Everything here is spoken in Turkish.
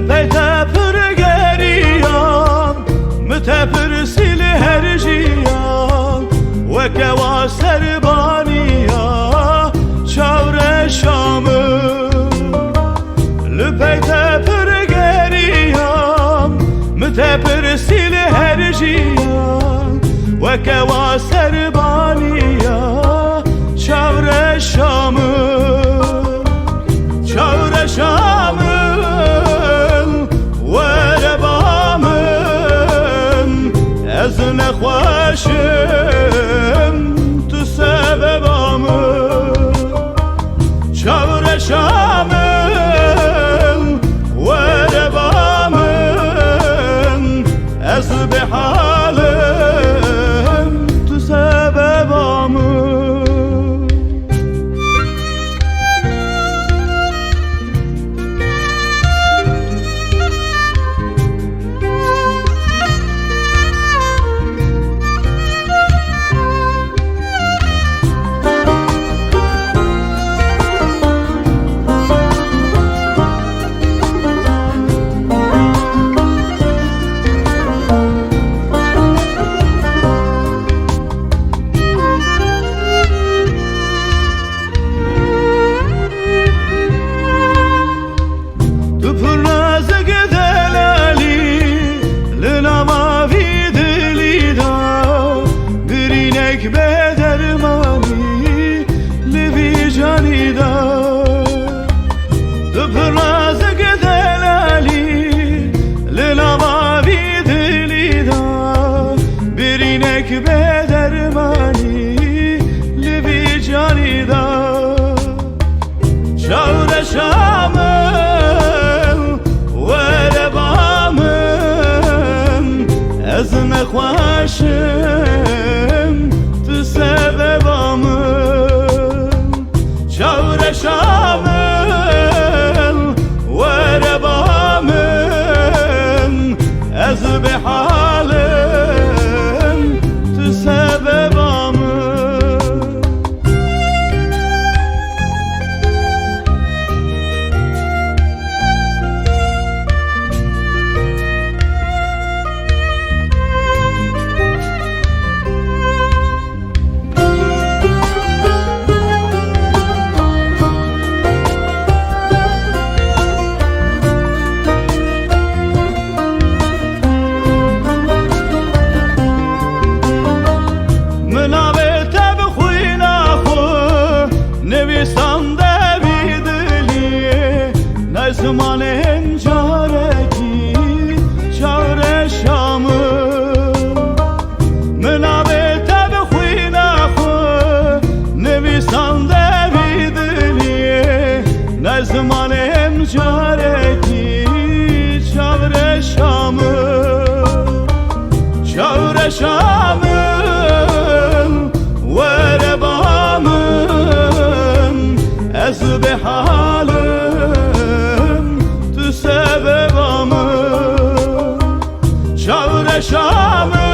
Peytepir geriyan, mütepir sil her jiyan, veke va serbaniya çavre Şamı. Peytepir geriyan, mütepir sil her jiyan, veke va serbaniya çavre Şamı. Çavre Şamı ez nexweşim tu sebebamı. Çavre Şamın ve rebamın ez bihalim tu sebebamı. Bedermani livi canida duprazık delali lilavavi dilida bir inek bedermani livi canida. Çavre Şamın ve rebamın ez nexweşim sebebamı. Çavre Şamın ve rebamın ez bihalim tu sebebamı. Zmanên carekî çavre Şamı minavê te bixwîna xwe nivîsan devî diliyê ne zmanên carekî çavre Şamı. Çavre Şamın ve rebamın ez bihalim sebebamı. Çavre Şamın